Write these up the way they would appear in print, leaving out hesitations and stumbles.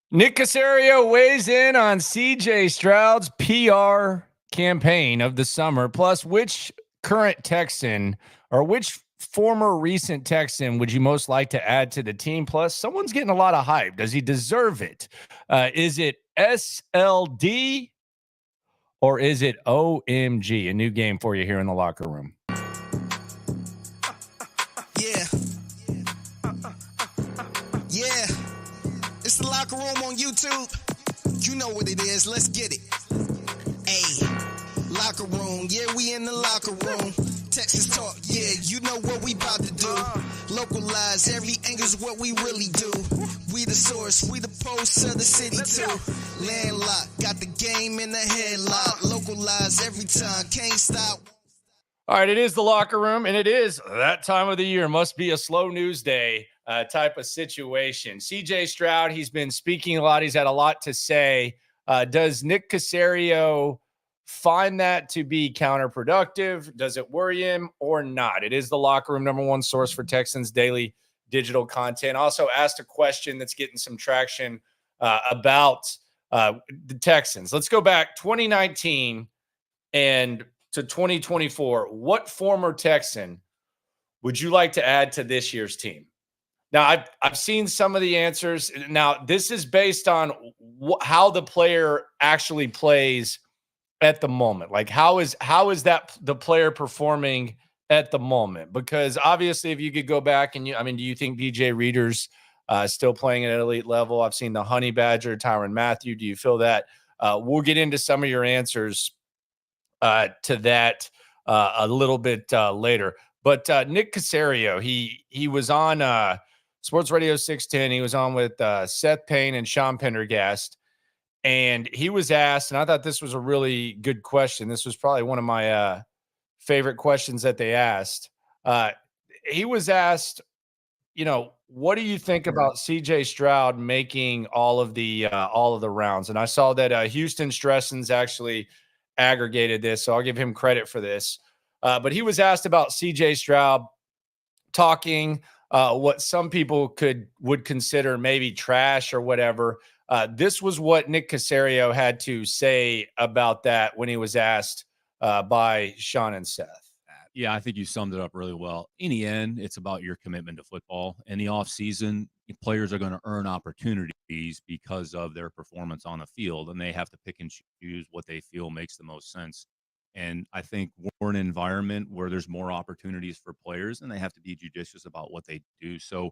Nick Caserio weighs in on CJ Stroud's PR campaign of the summer. Plus, which current Texan or which former recent Texan would you most like to add to the team? Plus, someone's getting a lot of hype. Does he deserve it? Is it SLD or is it OMG? A new game for you here in the locker room. Yeah. It's the locker room on YouTube. You know what it is. Let's get it. Hey, locker room. Yeah, we in the locker room. Texas talk. Yeah, you know what we about to do. Localize every angle's what we really do. We the source. We the pulse of the city too. Landlocked. Got the game in the headlock. Localize every time. Can't stop. All right, it is the locker room, and it is that time of the year. Must be a slow news day type of situation. CJ Stroud, he's been speaking a lot. He's had a lot to say. Does Nick Caserio find that to be counterproductive? Does it worry him or not? It is the locker room, number one source for Texans daily digital content. Also asked a question that's getting some traction about the Texans. Let's go back 2019 and to 2024, what former Texan would you like to add to this year's team? Now, I've seen some of the answers. Now, this is based on how the player actually plays at the moment. Like, how is that the player performing at the moment? Because obviously, if you could go back and do you think DJ Reader's still playing at an elite level? I've seen the Honey Badger, Tyrann Mathieu. Do you feel that? We'll get into some of your answers to that a little bit later. But Nick Caserio, he was on Sports Radio 610. He was on with Seth Payne and Sean Pendergast. And he was asked, and I thought this was a really good question. This was probably one of my favorite questions that they asked. He was asked, what do you think about CJ Stroud making all of the rounds? And I saw that Houston Stresson's actually aggregated this, so I'll give him credit for this. But he was asked about CJ Stroud talking what some people would consider maybe trash or whatever. This was what Nick Caserio had to say about that when he was asked by Sean and Seth. Yeah, I think you summed it up really well. In the end, it's about your commitment to football. In the offseason, players are going to earn opportunities because of their performance on the field, and they have to pick and choose what they feel makes the most sense. And I think we're in an environment where there's more opportunities for players, and they have to be judicious about what they do. So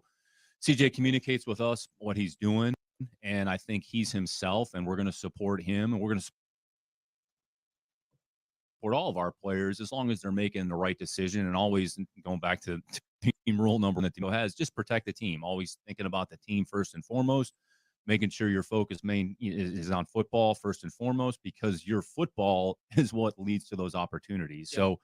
CJ communicates with us what he's doing, and I think he's himself, and we're going to support him, and we're going to support all of our players as long as they're making the right decision. And always going back to team rule number one that Timo has, just protect the team. Always thinking about the team first and foremost, making sure your focus is on football first and foremost, because your football is what leads to those opportunities. Yeah. So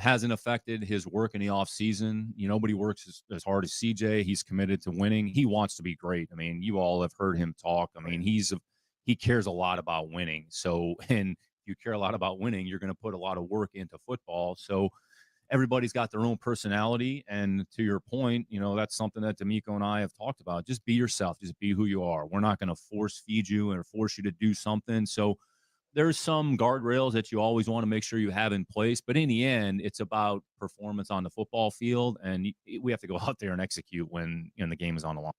hasn't affected his work in the offseason. Nobody works as hard as CJ. He's committed to winning. He wants to be great. I mean, you all have heard him talk. I mean, he cares a lot about winning. So, and you care a lot about winning, you're going to put a lot of work into football. So everybody's got their own personality. And to your point, that's something that D'Amico and I have talked about. Just be yourself. Just be who you are. We're not going to force feed you or force you to do something. So there's some guardrails that you always want to make sure you have in place. But in the end, it's about performance on the football field. And we have to go out there and execute when the game is on the line.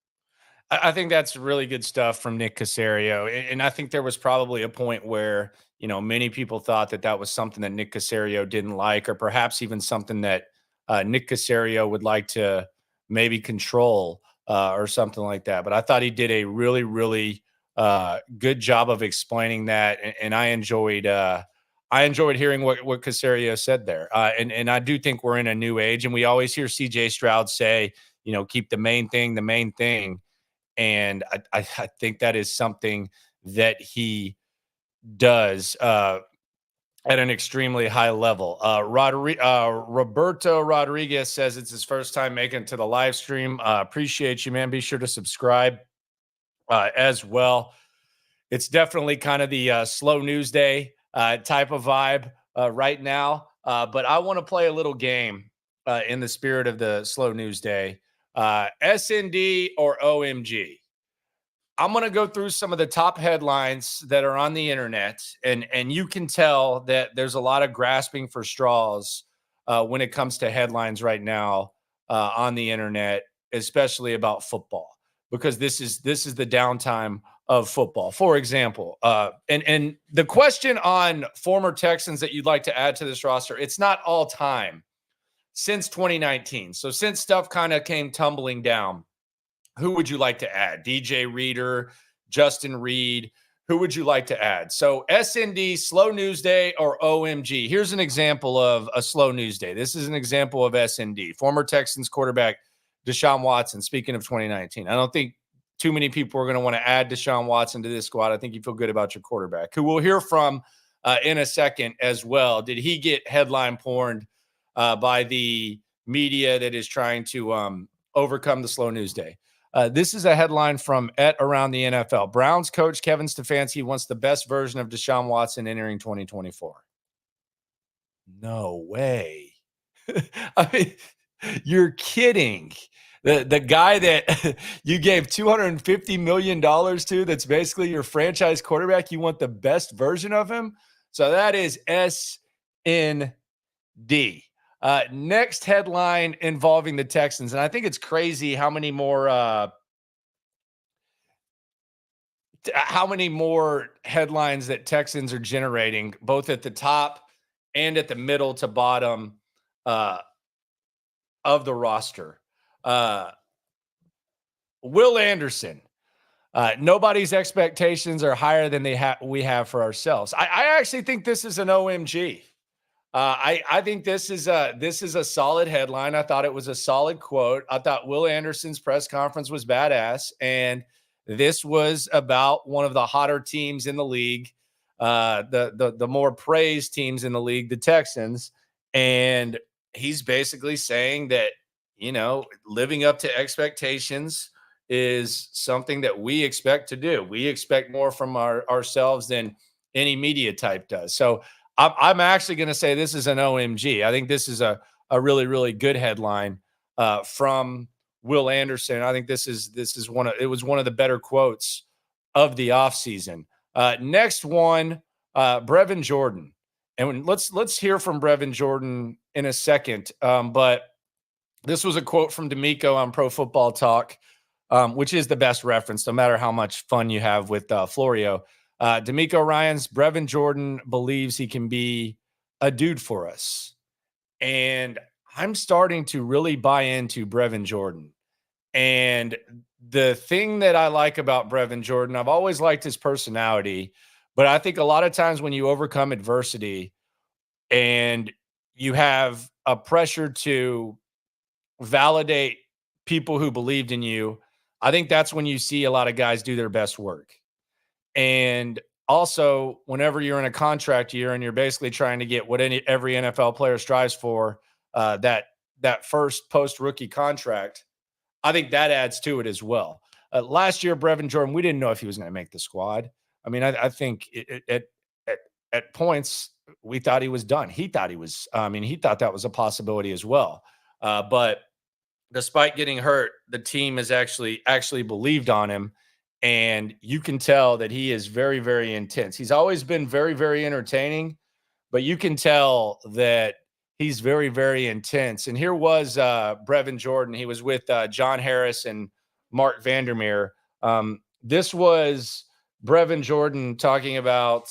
I think that's really good stuff from Nick Caserio. And I think there was probably a point where, many people thought that was something that Nick Caserio didn't like, or perhaps even something that Nick Caserio would like to maybe control or something like that. But I thought he did a really, really good job of explaining that. And I enjoyed hearing what Caserio said there. And I do think we're in a new age, and we always hear CJ Stroud say, keep the main thing the main thing. And I think that is something that he does at an extremely high level. Roberto Rodriguez says it's his first time making it to the live stream. Appreciate you, man. Be sure to subscribe as well. It's definitely kind of the slow news day type of vibe right now. But I want to play a little game in the spirit of the slow news day. SND or OMG? I'm going to go through some of the top headlines that are on the internet, and you can tell that there's a lot of grasping for straws when it comes to headlines right now on the internet, especially about football, because this is the downtime of football. For example, and the question on former Texans that you'd like to add to this roster, it's not all time since 2019. So since stuff kind of came tumbling down, who would you like to add? DJ Reader, Justin Reed, who would you like to add? So SND, slow news day, or OMG? Here's an example of a slow news day. This is an example of SND. Former Texans quarterback Deshaun Watson, speaking of 2019. I don't think too many people are going to want to add Deshaun Watson to this squad. I think you feel good about your quarterback, who we'll hear from in a second as well. Did he get headline porned by the media that is trying to overcome the slow news day? This is a headline from Around the NFL. Browns coach Kevin Stefanski wants the best version of Deshaun Watson entering 2024. No way. I mean, you're kidding. The guy that you gave $250 million to, that's basically your franchise quarterback, you want the best version of him? So that is SND. Next headline involving the Texans, and I think it's crazy how many more headlines that Texans are generating, both at the top and at the middle to bottom of the roster. Will Anderson. Nobody's expectations are higher than we have for ourselves. I actually think this is an OMG. I think this is a solid headline. I thought it was a solid quote. I thought Will Anderson's press conference was badass, and this was about one of the hotter teams in the league, the more praised teams in the league, the Texans. And he's basically saying that, living up to expectations is something that we expect to do. We expect more from ourselves than any media type does. So I'm actually going to say this is an OMG. I think this is a really, really good headline from Will Anderson. I think this is one of the better quotes of the offseason. Next one, Brevin Jordan. And let's hear from Brevin Jordan in a second. But this was a quote from D'Amico on Pro Football Talk, which is the best reference, no matter how much fun you have with Florio. D'Amico Ryans, Brevin Jordan believes he can be a dude for us. And I'm starting to really buy into Brevin Jordan. And the thing that I like about Brevin Jordan, I've always liked his personality, but I think a lot of times when you overcome adversity and you have a pressure to validate people who believed in you, I think that's when you see a lot of guys do their best work. And also, whenever you're in a contract year and you're basically trying to get what every NFL player strives for, that first post-rookie contract, I think that adds to it as well. Last year, Brevin Jordan, we didn't know if he was going to make the squad. I mean, I think at points, we thought he was done. He thought he thought that was a possibility as well. But despite getting hurt, the team has actually believed on him. And you can tell that he is very, very intense. He's always been very, very entertaining, but you can tell that he's very, very intense. And here was Brevin Jordan. He was with John Harris and Mark Vandermeer. This was Brevin Jordan talking about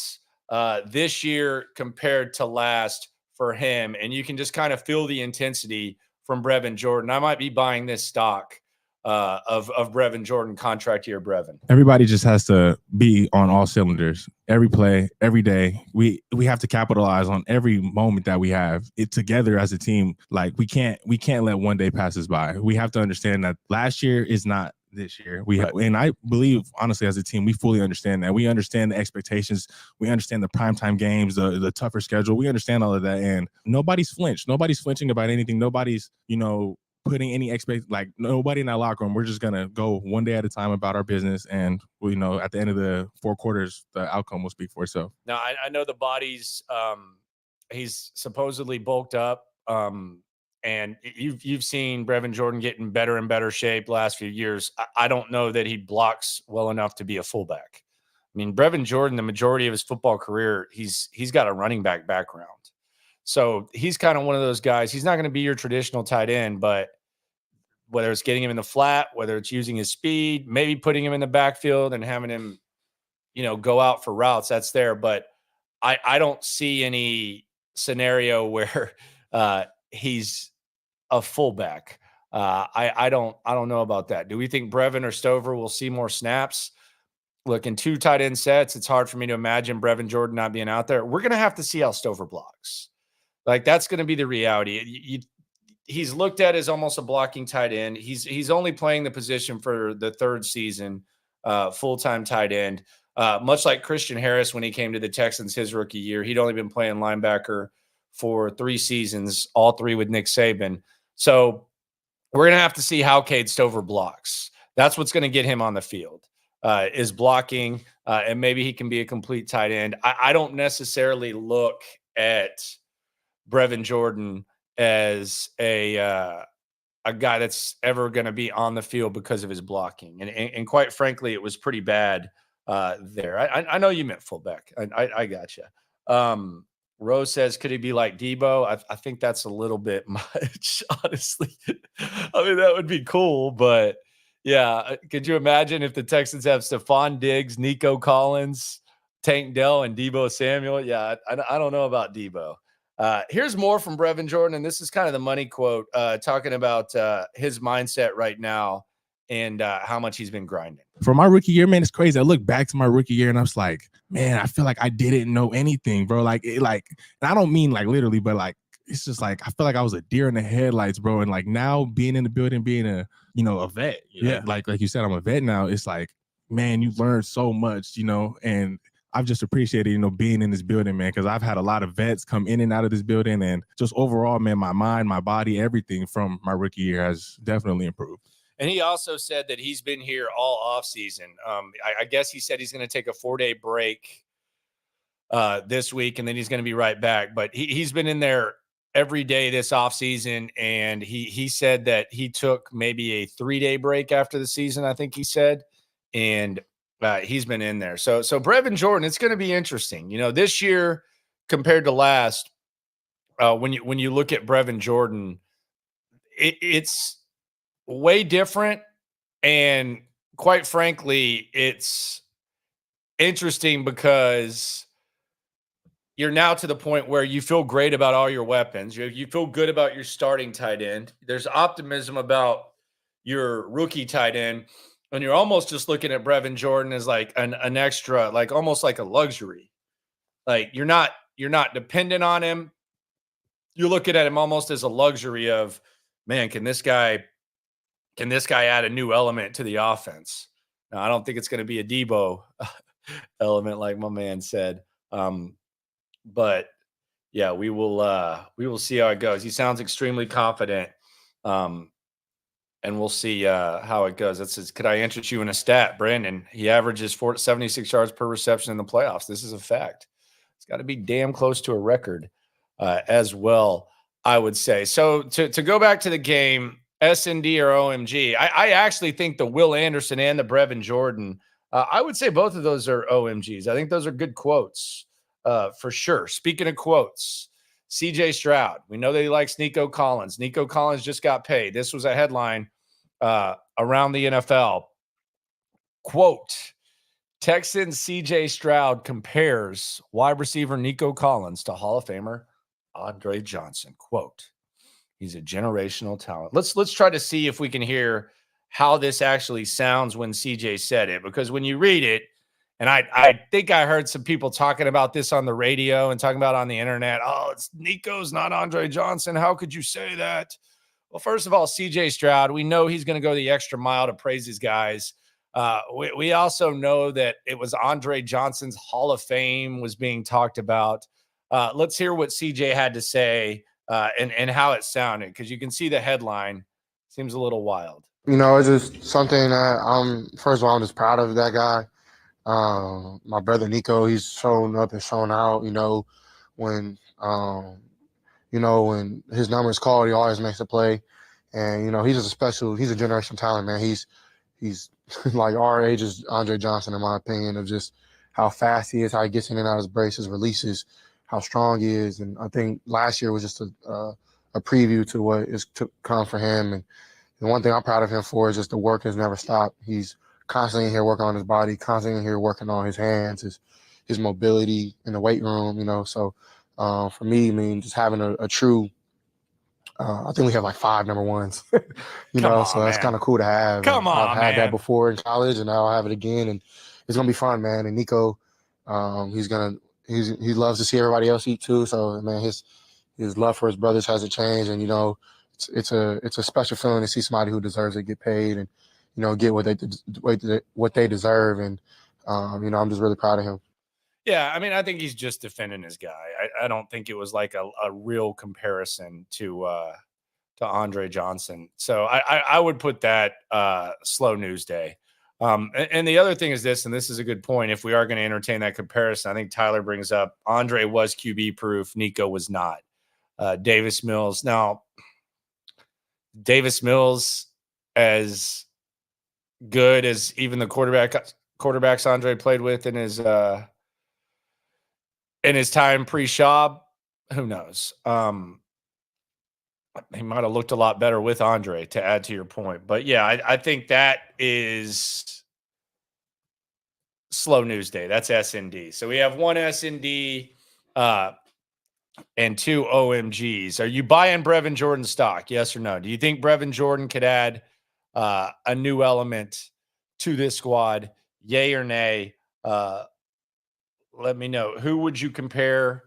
this year compared to last for him. And you can just kind of feel the intensity from Brevin Jordan. I might be buying this stock of Brevin Jordan, contract year Brevin. Everybody just has to be on all cylinders. Every play, every day. We have to capitalize on every moment that we have it together as a team. Like we can't let one day pass us by. We have to understand that last year is not this year. And I believe, honestly, as a team, we fully understand that. We understand the expectations. We understand the primetime games, the tougher schedule. We understand all of that. And nobody's flinched. Nobody's flinching about anything. Nobody's, putting any nobody in that locker room. We're just going to go one day at a time about our business. And, at the end of the 4 quarters, the outcome will speak for itself. Now, I know the body's he's supposedly bulked up. And you've seen Brevin Jordan get in better and better shape last few years. I don't know that he blocks well enough to be a fullback. I mean, Brevin Jordan, the majority of his football career, he's got a running back background. So he's kind of one of those guys. He's not going to be your traditional tight end, but whether it's getting him in the flat, whether it's using his speed, maybe putting him in the backfield and having him, go out for routes, that's there. But I don't see any scenario where he's a fullback. I don't know about that. Do we think Brevin or Stover will see more snaps? Look, in 2 tight end sets, it's hard for me to imagine Brevin Jordan not being out there. We're going to have to see how Stover blocks. Like, that's going to be the reality. He's looked at as almost a blocking tight end. He's only playing the position for the 3rd season, full-time tight end. Much like Christian Harris when he came to the Texans his rookie year. He'd only been playing linebacker for 3 seasons, all 3 with Nick Saban. So we're going to have to see how Cade Stover blocks. That's what's going to get him on the field, is blocking, and maybe he can be a complete tight end. I don't necessarily look at Brevin Jordan as a guy that's ever going to be on the field because of his blocking. And quite frankly, it was pretty bad there. I know you meant fullback. I gotcha. Rose says, could he be like Debo? I think that's a little bit much, honestly. I mean, that would be cool, but yeah. Could you imagine if the Texans have Stefon Diggs, Nico Collins, Tank Dell, and Debo Samuel? Yeah, I don't know about Debo. Here's more from Brevin Jordan, and this is kind of the money quote, talking about his mindset right now and how much he's been grinding. For my rookie year, man, it's crazy. I look back to my rookie year and I was like, man, I feel like I didn't know anything, bro. And I don't mean like literally, but like, it's just like, I feel like I was a deer in the headlights, bro. And like now being in the building, being a vet, like you said, I'm a vet now. It's like, man, you learn so much, and I've just appreciated, being in this building, man, because I've had a lot of vets come in and out of this building, and just overall, man, my mind, my body, everything from my rookie year has definitely improved. And he also said that he's been here all offseason. I guess he said he's going to take a 4-day break this week, and then he's going to be right back. But he's been in there every day this offseason, and he said that he took maybe a 3-day break after the season, I think he said, and he's been in there. So Brevin Jordan, it's going to be interesting. This year compared to last, when you look at Brevin Jordan, it's way different. And quite frankly, it's interesting because you're now to the point where you feel great about all your weapons. You feel good about your starting tight end. There's optimism about your rookie tight end. And you're almost just looking at Brevin Jordan as like an extra, like almost like a luxury. Like you're not dependent on him. You're looking at him almost as a luxury of, man, can this guy add a new element to the offense? Now, I don't think it's going to be a Debo element like my man said. But yeah, we will see how it goes. He sounds extremely confident. And we'll see how it goes. That says, could I interest you in a stat, Brandon? He averages 76 yards per reception in the playoffs. This is a fact. It's got to be damn close to a record as well, I would say. So to go back to the game, S&D or OMG, I actually think the Will Anderson and the Brevin Jordan, I would say both of those are OMGs. I think those are good quotes for sure. Speaking of quotes, CJ Stroud, we know that he likes Nico Collins. Nico Collins just got paid. This was a headline around the NFL. Quote, Texans CJ Stroud compares wide receiver Nico Collins to Hall of Famer Andre Johnson. Quote, he's a generational talent. Let's try to see if we can hear how this actually sounds when CJ said it, because when you read it, and I think I heard some people talking about this on the radio and talking about on the internet. Oh, it's Nico's not Andre Johnson. How could you say that? Well, first of all, CJ Stroud, we know he's going to go the extra mile to praise his guys. We also know that it was Andre Johnson's Hall of Fame was being talked about. Let's hear what CJ had to say and how it sounded, because you can see the headline. Seems a little wild. It's just something that first of all, I'm just proud of that guy. My brother Nico, he's shown up and shown out, when you know, when his number is called, he always makes a play. And, you know, he's a generational talent, man. He's like our age is Andre Johnson, in my opinion, of just how fast he is, how he gets in and out of his braces, releases, how strong he is. And I think last year was just a preview to what is to come for him. And the one thing I'm proud of him for is just the work has never stopped. He's constantly in here working on his body, constantly in here working on his hands, his mobility in the weight room, you know. So for me, I mean, just having a true I think we have like 5 number ones, you know, so that's kind of cool to have. I've had that before in college, and now I'll have it again, and it's gonna be fun, man. And Nico, he loves to see everybody else eat too. So man, his love for his brothers hasn't changed, and you know, it's a special feeling to see somebody who deserves it get paid, and you know, get what they deserve, and you know, I'm just really proud of him. Yeah, I mean, I think he's just defending his guy. I don't think it was like a real comparison to Andre Johnson. So I would put that slow news day. And the other thing is this, and this is a good point. If we are going to entertain that comparison, I think Tyler brings up Andre was QB proof. Nico was not. Davis Mills. Now, Davis Mills, as good as even the quarterbacks Andre played with in his time pre-Schaub, who knows? He might have looked a lot better with Andre, to add to your point. But yeah, I think that is slow news day. That's S&D. So we have one S&D and 2 OMGs. Are you buying Brevin Jordan stock? Yes or no? Do you think Brevin Jordan could add a new element to this squad? Yay or nay? Let me know. Who would you compare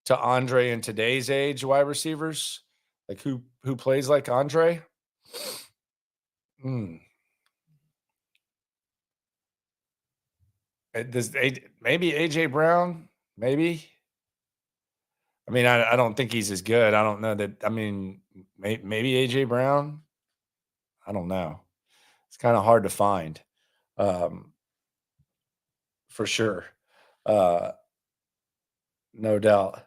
to Andre in today's age wide receivers? Like who plays like Andre? Maybe AJ Brown? Maybe. I mean, I don't think he's as good. I don't know that. I mean, maybe AJ Brown. I don't know. It's kind of hard to find, for sure. No doubt.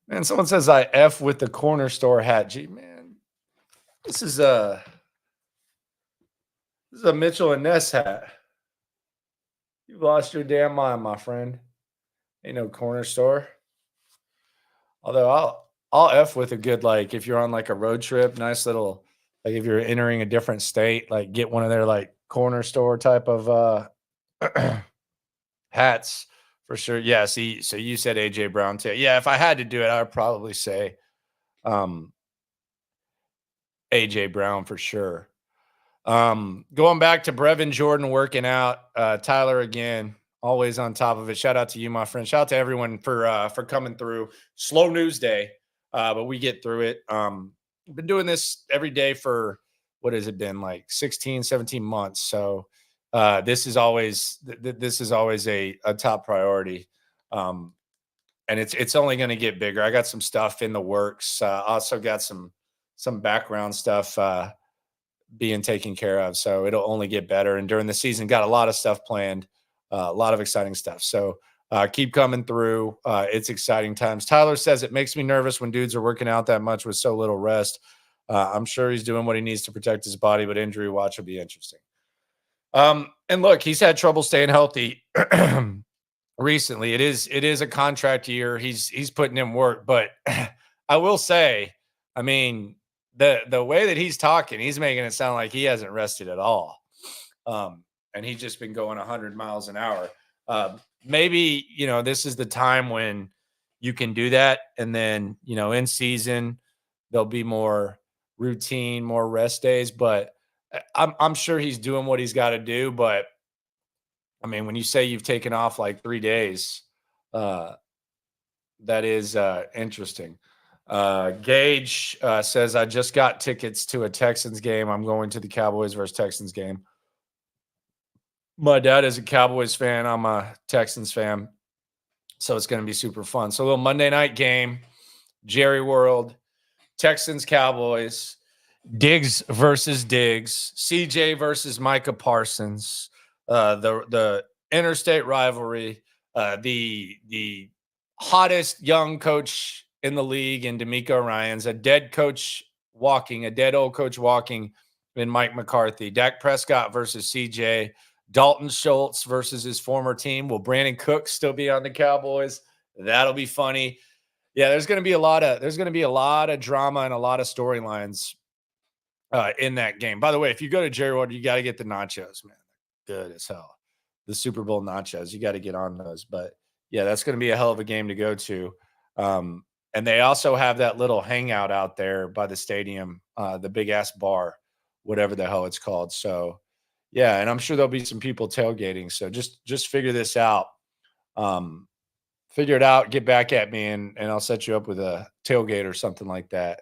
Man, someone says I F with the corner store hat. Gee, man, this is a Mitchell and Ness hat. You've lost your damn mind, my friend. Ain't no corner store. Although I'll F with a good, like, if you're on like a road trip, nice little, like if you're entering a different state, like get one of their like corner store type of hats. For sure. Yeah. See, so you said AJ Brown too. Yeah. If I had to do it, I would probably say AJ Brown for sure. Going back to Brevin Jordan working out, Tyler again, always on top of it. Shout out to you, my friend. Shout out to everyone for coming through. Slow news day, but we get through it. Been doing this every day for what has it been, like 16, 17 months. So this is always a top priority. And it's only going to get bigger. I got some stuff in the works. Also got some background stuff being taken care of. So it'll only get better. And during the season, got a lot of stuff planned, a lot of exciting stuff. So keep coming through. It's exciting times. Tyler says it makes me nervous when dudes are working out that much with so little rest. I'm sure he's doing what he needs to protect his body, but injury watch will be interesting. And look, he's had trouble staying healthy recently. It is a contract year. He's putting in work, but I will say, I mean, the way that he's talking, he's making it sound like he hasn't rested at all. And he's just been going 100 miles an hour. Maybe, you know, this is the time when you can do that. And then, you know, in season, there'll be more routine, more rest days, but I'm sure he's doing what he's got to do. But I mean, when you say you've taken off like 3 days, that is interesting. Gage says, I just got tickets to a Texans game. I'm going to the Cowboys versus Texans game. My dad is a Cowboys fan. I'm a Texans fan. So it's going to be super fun. So a little Monday night game, Jerry World, Texans, Cowboys, Diggs versus Diggs, CJ versus Micah Parsons, the interstate rivalry, the hottest young coach in the league in DeMeco Ryans, a dead old coach walking in Mike McCarthy, Dak Prescott versus CJ, Dalton Schultz versus his former team. Will Brandon Cooks still be on the Cowboys? That'll be funny. Yeah, there's going to be a lot of drama and a lot of storylines in that game. By the way, if you go to Jerry World, you got to get the nachos, man. Good as hell. The Super Bowl nachos, you got to get on those. But yeah, that's going to be a hell of a game to go to. And they also have that little hangout out there by the stadium, the big ass bar, whatever the hell it's called. So yeah, and I'm sure there'll be some people tailgating. So just figure this out. Figure it out, get back at me, and I'll set you up with a tailgate or something like that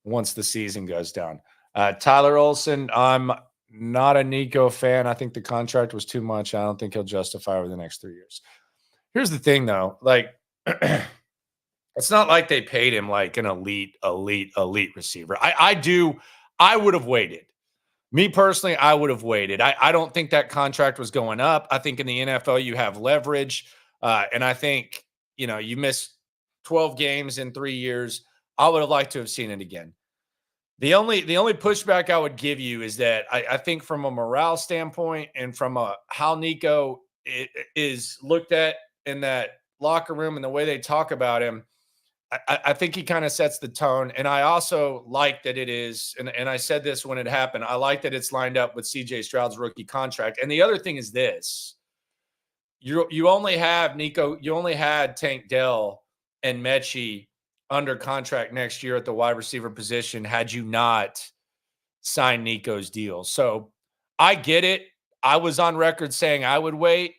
once the season goes down. Tyler Olson, I'm not a Nico fan. I think the contract was too much. I don't think he'll justify over the next 3 years. Here's the thing, though. Like, it's not like they paid him like an elite receiver. I would have waited. Me personally, I would have waited. I don't think that contract was going up. I think in the NFL you have leverage. And I think, you missed 12 games in 3 years. I would have liked to have seen it again. The only pushback I would give you is that I think from a morale standpoint and from how Nico is looked at in that locker room and the way they talk about him, I think he kind of sets the tone. And I also like that it is, and I said this when it happened, I like that it's lined up with CJ Stroud's rookie contract. And the other thing is this. You only had Tank Dell and Mechie under contract next year at the wide receiver position had you not signed Nico's deal. So I get it. I was on record saying I would wait.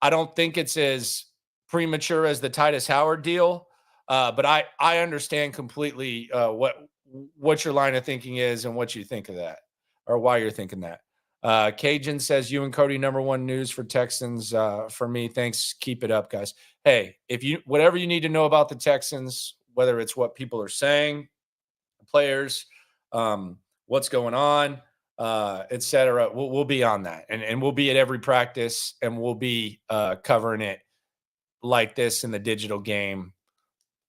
I don't think it's as premature as the Titus Howard deal, but I understand completely what your line of thinking is and what you think of that, or why you're thinking that. Cajun says, you and Cody, number one news for Texans. For me, thanks. Keep it up, guys. Hey, whatever you need to know about the Texans, whether it's what people are saying, players, what's going on, et cetera, we'll be on that. And we'll be at every practice, and we'll be covering it like this in the digital game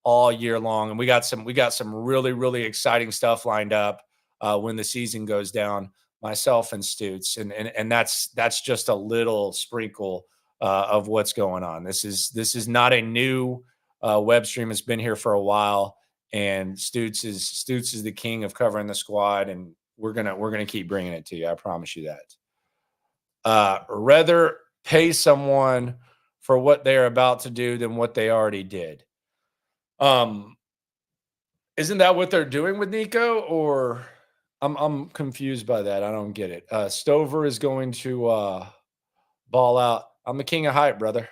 all year long. And we got some really, really exciting stuff lined up when the season goes down. Myself and Stutes, and that's just a little sprinkle of what's going on. This is not a new web stream. It's been here for a while, and Stutes is the king of covering the squad, and we're gonna keep bringing it to you. I promise you that. Rather pay someone for what they're about to do than what they already did. Isn't that what they're doing with Nico, or? I'm confused by that. I don't get it. Stover is going to ball out. I'm the king of hype, brother.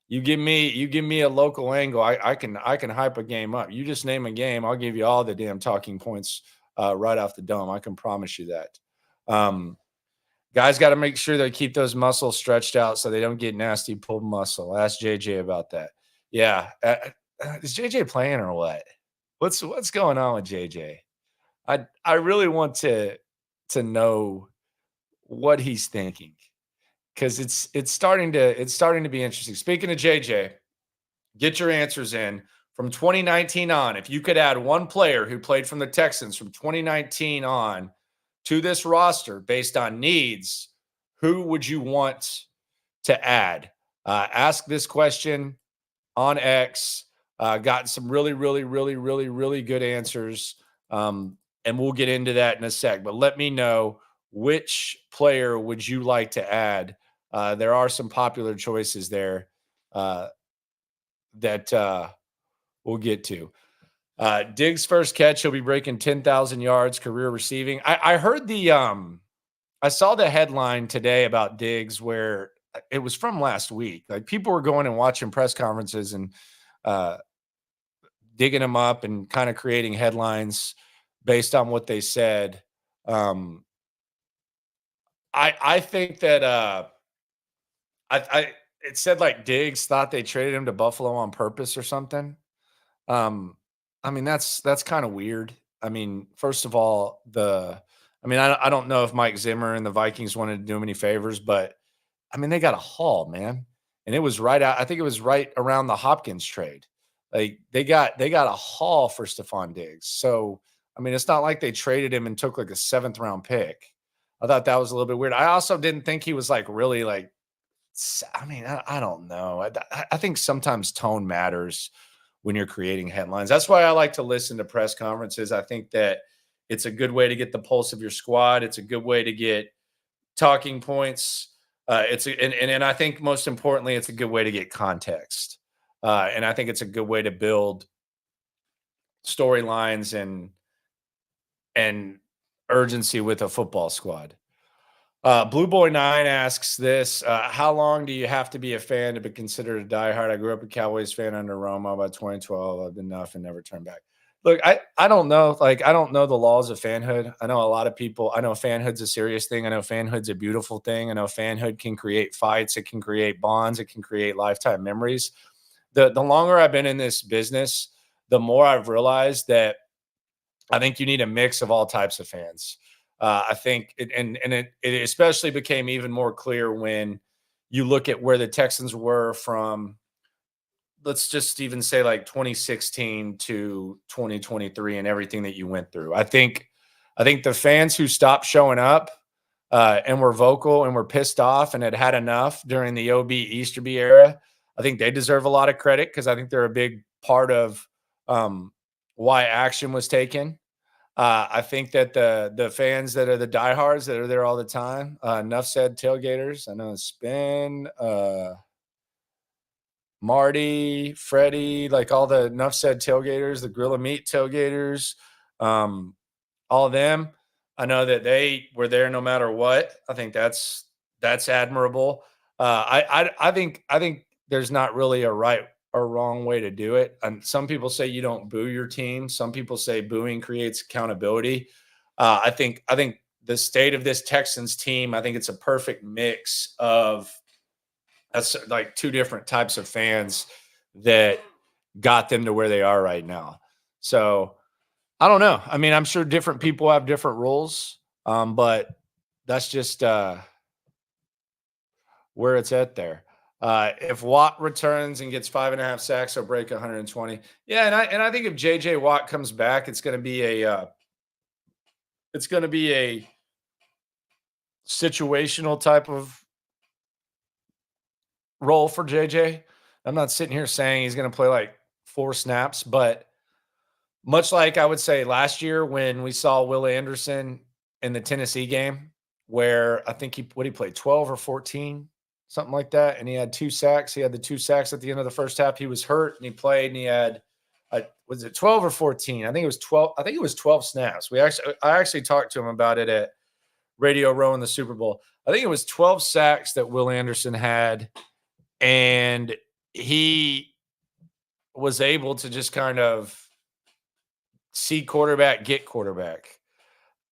You give me a local angle. I can hype a game up. You just name a game, I'll give you all the damn talking points right off the dome. I can promise you that. Guys got to make sure they keep those muscles stretched out so they don't get nasty pulled muscle. Ask JJ about that. Yeah, is JJ playing or what? What's going on with JJ? I really want to know what he's thinking, because it's starting to be interesting. Speaking of JJ, get your answers in from 2019 on. If you could add one player who played from the Texans from 2019 on to this roster based on needs, who would you want to add? Ask this question on X. Got some really, really, really, really, really good answers. And we'll get into that in a sec. But let me know, which player would you like to add? There are some popular choices there that we'll get to. Diggs' first catch, he'll be breaking 10,000 yards career receiving. I heard I saw the headline today about Diggs where it was from last week. Like, people were going and watching press conferences and digging them up and kind of creating headlines based on what they said. I think that it said like Diggs thought they traded him to Buffalo on purpose or something. I mean, that's kind of weird. I mean, first of all, I don't know if Mike Zimmer and the Vikings wanted to do him any favors, but I mean, they got a haul, man. And it was right out. I think it was right around the Hopkins trade. Like they got a haul for Stefon Diggs. So, I mean, it's not like they traded him and took like a 7th round pick. I thought that was a little bit weird. I also didn't think he was like really like, I mean, I don't know. I think sometimes tone matters when you're creating headlines. That's why I like to listen to press conferences. I think that it's a good way to get the pulse of your squad. It's a good way to get talking points. And I think most importantly, it's a good way to get context. And I think it's a good way to build storylines and urgency with a football squad. Blue Boy 9 asks this, how long do you have to be a fan to be considered a diehard? I grew up a Cowboys fan under Romo. By 2012, I've been enough and never turned back. Look, I don't know. Like, I don't know the laws of fanhood. I know a lot of people. I know fanhood's a serious thing. I know fanhood's a beautiful thing. I know fanhood can create fights. It can create bonds. It can create lifetime memories. The longer I've been in this business, the more I've realized that I think you need a mix of all types of fans. I think, it especially became even more clear when you look at where the Texans were from, let's just even say like 2016 to 2023 and everything that you went through. I think the fans who stopped showing up and were vocal and were pissed off and had enough during the OB Easterby era, I think they deserve a lot of credit because I think they're a big part of why action was taken. I think that the fans that are the diehards that are there all the time, enough said tailgaters. I know Spin, Marty, Freddie, like all the enough said tailgaters, the Grill of Meat tailgaters, all of them. I know that they were there no matter what. I think that's admirable. I think there's not really a right or wrong way to do it. And some people say you don't boo your team. Some people say booing creates accountability. I think the state of this Texans team, I think it's a perfect mix of that's like two different types of fans that got them to where they are right now. So I don't know. I mean, I'm sure different people have different rules, but that's just where it's at there. If Watt returns and gets 5.5 sacks, he'll break 120. Yeah, and I think if JJ Watt comes back, it's going to be a situational type of role for JJ. I'm not sitting here saying he's going to play like 4 snaps, but much like I would say last year when we saw Will Anderson in the Tennessee game, where I think he played 12 or 14. Something like that. And he had 2 sacks. He had the 2 sacks at the end of the first half. He was hurt and he played and he had, was it 12 or 14? I think it was 12. I think it was 12 snaps. I actually talked to him about it at Radio Row in the Super Bowl. I think it was 12 sacks that Will Anderson had. And he was able to just kind of see quarterback, get quarterback.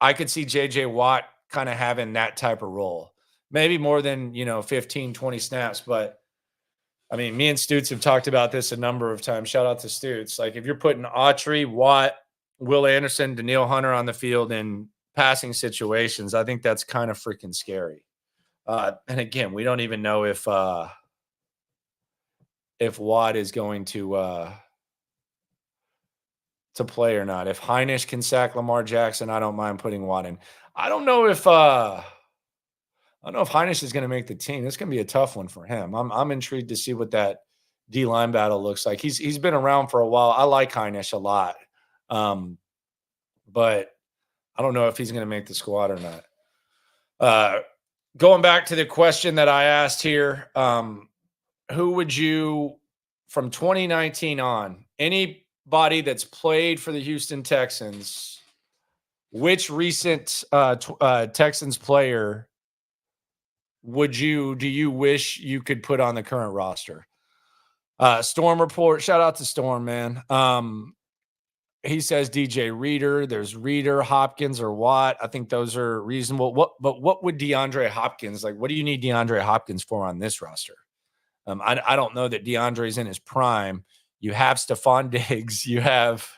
I could see JJ Watt kind of having that type of role. Maybe more than, 15, 20 snaps. But, I mean, me and Stutz have talked about this a number of times. Shout out to Stutz. Like, if you're putting Autry, Watt, Will Anderson, Danielle Hunter on the field in passing situations, I think that's kind of freaking scary. And, again, we don't even know if Watt is going to play or not. If Heinisch can sack Lamar Jackson, I don't mind putting Watt in. I don't know if Heinisch is going to make the team. It's going to be a tough one for him. I'm intrigued to see what that D-line battle looks like. He's been around for a while. I like Heinisch a lot. But I don't know if he's going to make the squad or not. Going back to the question that I asked here, who would you, from 2019 on, anybody that's played for the Houston Texans, which recent Texans player do you wish you could put on the current roster? Storm Report, shout out to Storm, man. He says DJ Reader. There's Reader, Hopkins, or Watt. I think those are reasonable. What would DeAndre Hopkins, like, what do you need DeAndre Hopkins for on this roster? I don't know that DeAndre's in his prime. You have Stefon Diggs, you have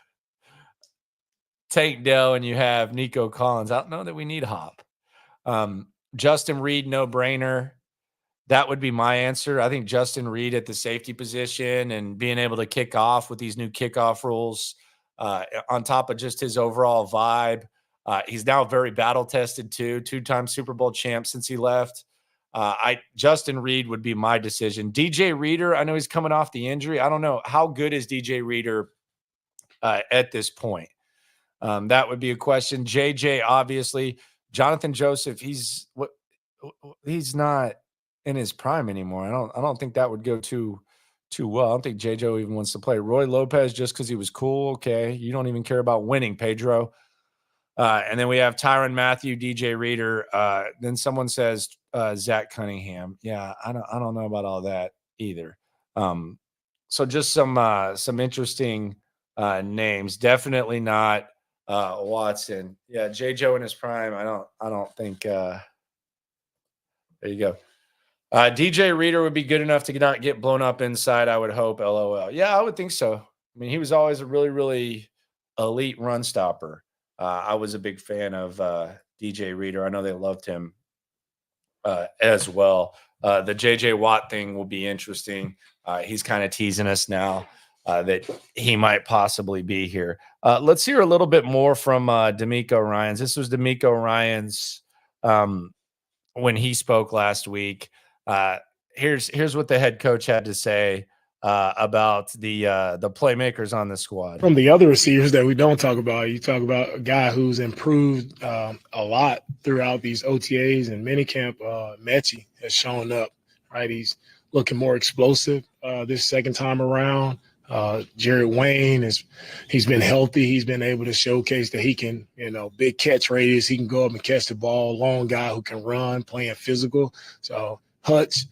Tank Dell, and you have Nico Collins. I don't know that we need Hop. Justin Reed, no brainer. That would be my answer. I think Justin Reed at the safety position and being able to kick off with these new kickoff rules, on top of just his overall vibe. He's now very battle tested too, 2-time Super Bowl champ since he left. Justin Reed would be my decision. DJ Reader, I know he's coming off the injury. I don't know how good is DJ Reader at this point. That would be a question. JJ, obviously, Jonathan Joseph. He's not in his prime anymore. I don't think that would go too well. I don't think JJ even wants to play. Roy Lopez just because he was cool. Okay, you don't even care about winning, Pedro. And then we have Tyrann Mathieu, DJ Reader. Then someone says Zach Cunningham. Yeah, I don't know about all that either. So just some interesting names. Definitely not Watson. Yeah, JJ in his prime. I don't think. There you go. DJ Reader would be good enough to not get blown up inside, I would hope. LOL. Yeah, I would think so. I mean, he was always a really, really elite run stopper. I was a big fan of DJ Reader. I know they loved him as well. The JJ Watt thing will be interesting. He's kind of teasing us now that he might possibly be here. Let's hear a little bit more from D'Amico Ryans. This was D'Amico Ryans when he spoke last week. Here's what the head coach had to say about the playmakers on the squad. From the other receivers that we don't talk about, you talk about a guy who's improved a lot throughout these OTAs and minicamp. Mechie has shown up, right? He's looking more explosive this second time around. Jared Wayne he's been healthy. He's been able to showcase that he can, big catch radius. He can go up and catch the ball. Long guy who can run, playing physical. So Hutch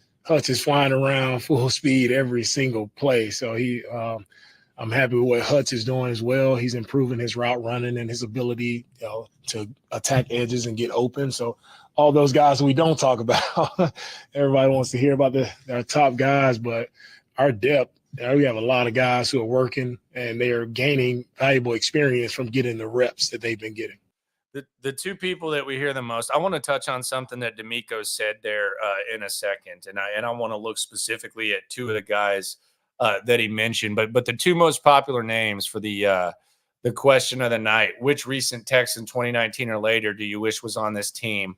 is flying around full speed every single play. So I'm happy with what Hutch is doing as well. He's improving his route running and his ability, to attack edges and get open. So all those guys we don't talk about, everybody wants to hear about our top guys, but our depth. We have a lot of guys who are working and they are gaining valuable experience from getting the reps that they've been getting. The two people that we hear the most, I want to touch on something that D'Amico said there in a second, and I want to look specifically at two of the guys that he mentioned, but the two most popular names for the question of the night: which recent Texan 2019 or later do you wish was on this team?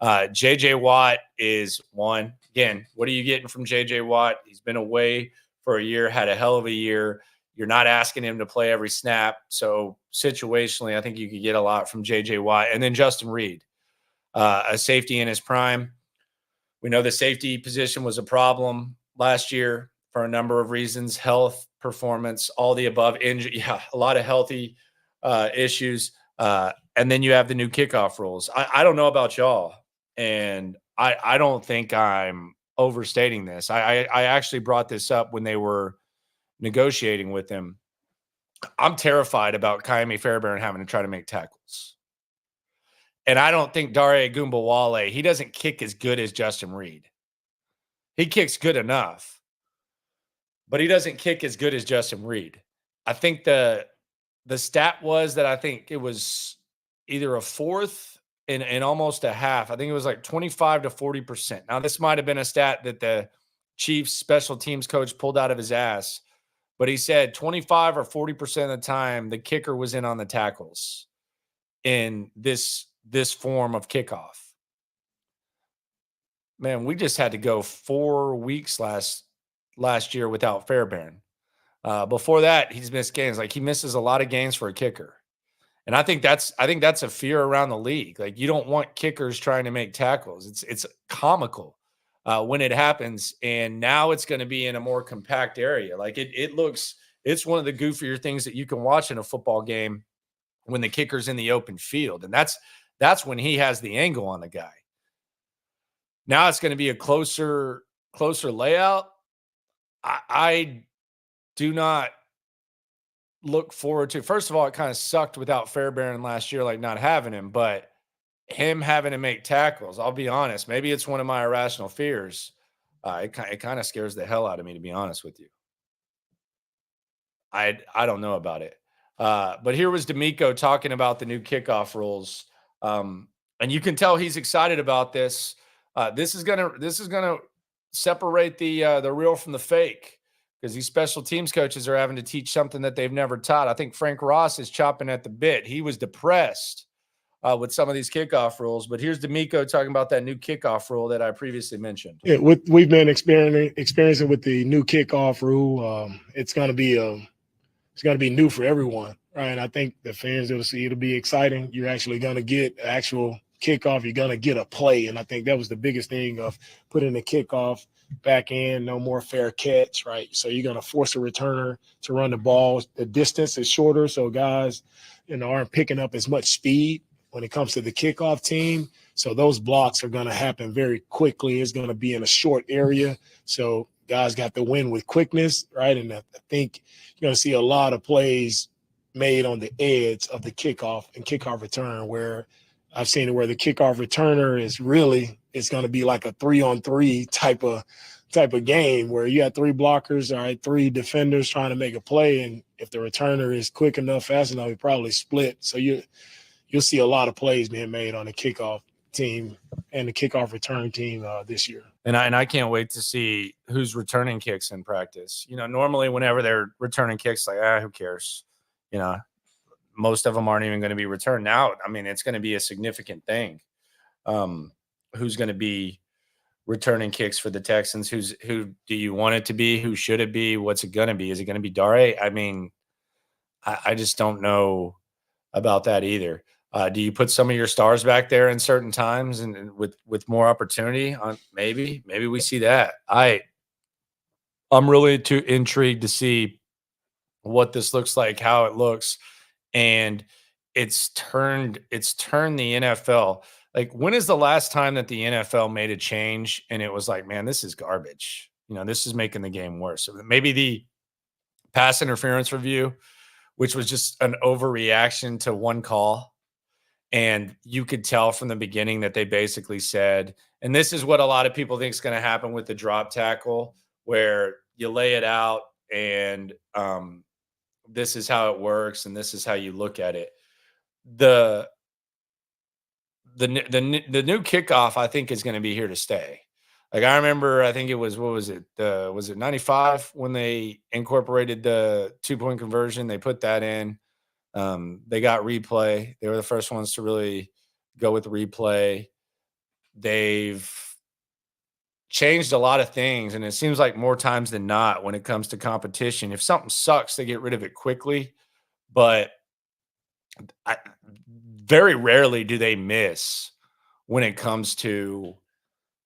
JJ Watt is one. Again, what are you getting from JJ Watt? He's been away for a year, had a hell of a year. You're not asking him to play every snap. So situationally, I think you could get a lot from JJ Watt. And then Justin Reed, a safety in his prime. We know the safety position was a problem last year for a number of reasons: health, performance, all the above, injury. Yeah, a lot of healthy issues. And then you have the new kickoff rules. I don't know about y'all, and I don't think I'm overstating this. I actually brought this up when they were negotiating with him. I'm terrified about Kaimi Fairbairn having to try to make tackles. And I don't think Dare Gumbawale, he doesn't kick as good as Justin Reed. He kicks good enough, but he doesn't kick as good as Justin Reed. I think the stat was that I think it was either a fourth and almost a half. I think it was like 25 to 40%. Now, this might have been a stat that the Chiefs special teams coach pulled out of his ass, but he said 25 or 40% of the time the kicker was in on the tackles in this form of kickoff. Man, we just had to go 4 weeks last year without Fairbairn. Before that, he's missed games. Like, he misses a lot of games for a kicker. And I think that's a fear around the league. Like, you don't want kickers trying to make tackles. It's comical when it happens. And now it's going to be in a more compact area. Like, it's one of the goofier things that you can watch in a football game when the kicker's in the open field. And that's when he has the angle on the guy. Now it's going to be a closer layout. I do not look forward to. First of all, it kind of sucked without Fairbairn last year, like not having him, but him having to make tackles, I'll be honest, maybe it's one of my irrational fears. It kind of scares the hell out of me, to be honest with you. I don't know about it. But here was D'Amico talking about the new kickoff rules. And you can tell he's excited about this. This is gonna separate the real from the fake, because these special teams coaches are having to teach something that they've never taught. I think Frank Ross is chopping at the bit. He was depressed with some of these kickoff rules, but here's D'Amico talking about that new kickoff rule that I previously mentioned. Yeah, we've been experiencing with the new kickoff rule. It's going to be new for everyone, right? And I think the fans will see it'll be exciting. You're actually going to get actual kickoff. You're going to get a play, and I think that was the biggest thing of putting the kickoff back in. No more fair catch, right? So you're going to force a returner to run the ball. The distance is shorter, so guys, aren't picking up as much speed when it comes to the kickoff team. So those blocks are going to happen very quickly. It's going to be in a short area. So guys got to win with quickness, right? And I think you're going to see a lot of plays made on the edge of the kickoff and kickoff return, where I've seen it where the kickoff returner it's going to be like a 3-on-3 type of game where you have 3 blockers, all right, 3 defenders trying to make a play. And if the returner is quick enough, fast enough, he probably split. So you'll see a lot of plays being made on the kickoff team and the kickoff return team this year. And I can't wait to see who's returning kicks in practice. Normally whenever they're returning kicks, like, who cares? Most of them aren't even going to be returned. Now, I mean, it's going to be a significant thing. Who's going to be returning kicks for the Texans? Who do you want it to be? Who should it be? What's it going to be? Is it going to be Dare? I mean, I just don't know about that either. Do you put some of your stars back there in certain times and with more opportunity? Maybe we see that. I'm really too intrigued to see what this looks like, how it looks, and it's turned the NFL. Like, when is the last time that the NFL made a change and it was like, man, this is garbage? This is making the game worse. So maybe the pass interference review, which was just an overreaction to one call. And you could tell from the beginning that they basically said, and this is what a lot of people think is going to happen with the drop tackle, where you lay it out and this is how it works and this is how you look at it. The new kickoff, I think, is going to be here to stay. Like, I remember, I think it was, was it 95 when they incorporated the 2-point conversion? They put that in. They got replay. They were the first ones to really go with replay. They've changed a lot of things, and it seems like more times than not when it comes to competition, if something sucks, they get rid of it quickly. But very rarely do they miss when it comes to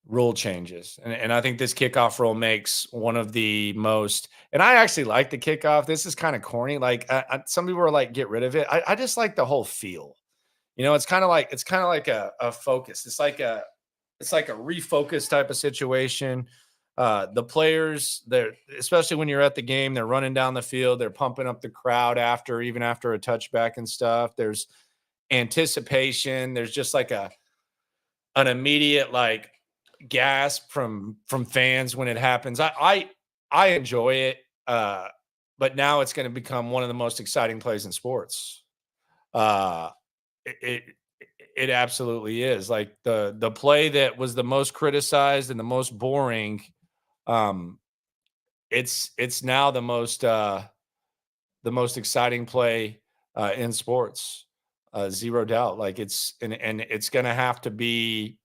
rule changes. And I think this kickoff rule makes one of the most, and I actually like the kickoff. This is kind of corny. Like, some people are like, get rid of it. I just like the whole feel. It's kind of like a focus. It's like a refocus type of situation. The players, especially when you're at the game, they're running down the field, they're pumping up the crowd even after a touchback and stuff. There's anticipation. There's just like an immediate like gasp from fans when it happens. I enjoy it, but now it's going to become one of the most exciting plays in sports. It absolutely is. Like, the play that was the most criticized and the most boring, it's now the most exciting play in sports. Zero doubt. Like, it's going to have to be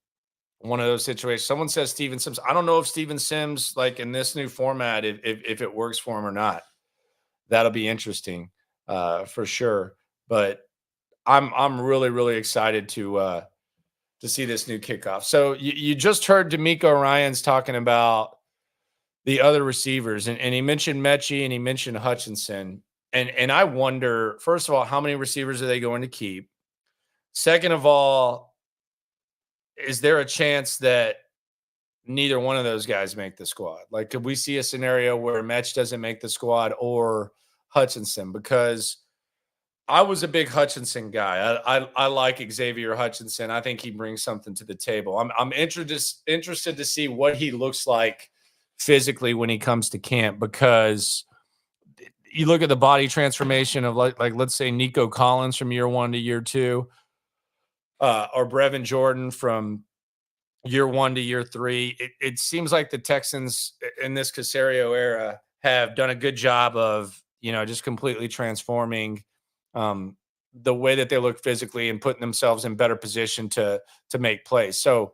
one of those situations. Someone says Steven Sims. I don't know if Steven Sims, like, in this new format, if it works for him or not. That'll be interesting for sure. But I'm really, really excited to see this new kickoff. So you just heard D'Amico Ryans talking about the other receivers, and he mentioned Mechie and he mentioned Hutchinson. And I wonder, first of all, how many receivers are they going to keep? Second of all, is there a chance that neither one of those guys make the squad? Like, could we see a scenario where Mech doesn't make the squad or Hutchinson? Because I was a big Hutchinson guy. I like Xavier Hutchinson. I think he brings something to the table. I'm interested to see what he looks like physically when he comes to camp, because you look at the body transformation of like let's say Nico Collins from year 1 to year 2, or Brevin Jordan from year 1 to year 3. It seems like the Texans in this Caserio era have done a good job of, just completely transforming the way that they look physically and putting themselves in better position to make plays. So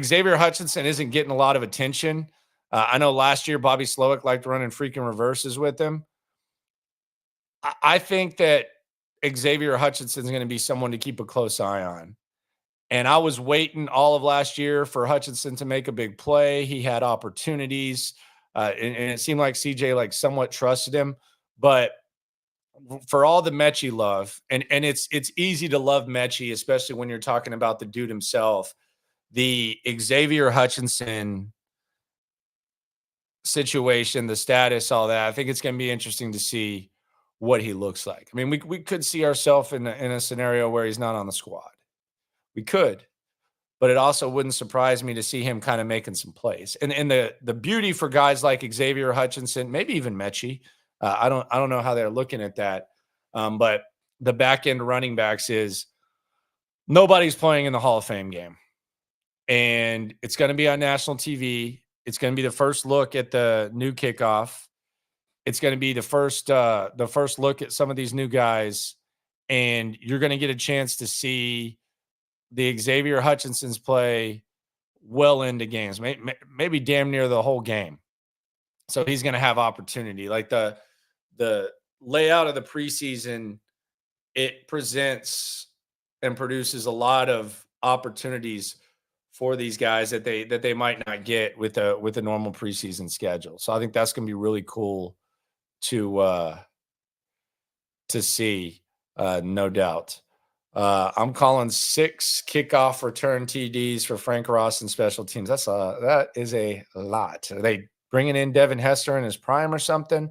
Xavier Hutchinson isn't getting a lot of attention. I know last year Bobby Slowick liked running freaking reverses with him. I think that Xavier Hutchinson is going to be someone to keep a close eye on. And I was waiting all of last year for Hutchinson to make a big play. He had opportunities, and it seemed like CJ somewhat trusted him. But for all the Mechie love, and it's easy to love Mechie, especially when you're talking about the dude himself. The Xavier Hutchinson situation, the status, all that. I think it's going to be interesting to see what he looks like. I mean, we could see ourselves in a scenario where he's not on the squad. We could, but it also wouldn't surprise me to see him kind of making some plays. And the beauty for guys like Xavier Hutchinson, maybe even Mechie, I don't know how they're looking at that, but the back end running backs is nobody's playing in the Hall of Fame game, and it's going to be on national TV. It's going to be the first look at the new kickoff. It's going to be the first look at some of these new guys, and you're going to get a chance to see the Xavier Hutchinsons play well into games, maybe damn near the whole game. So he's going to have opportunity. Like the layout of the preseason, it presents and produces a lot of opportunities for these guys that they might not get with a normal preseason schedule. So I think that's going to be really cool to see, no doubt. I'm calling 6 kickoff return TDs for Frank Ross and special teams. That is a lot. Are they bringing in Devin Hester in his prime or something?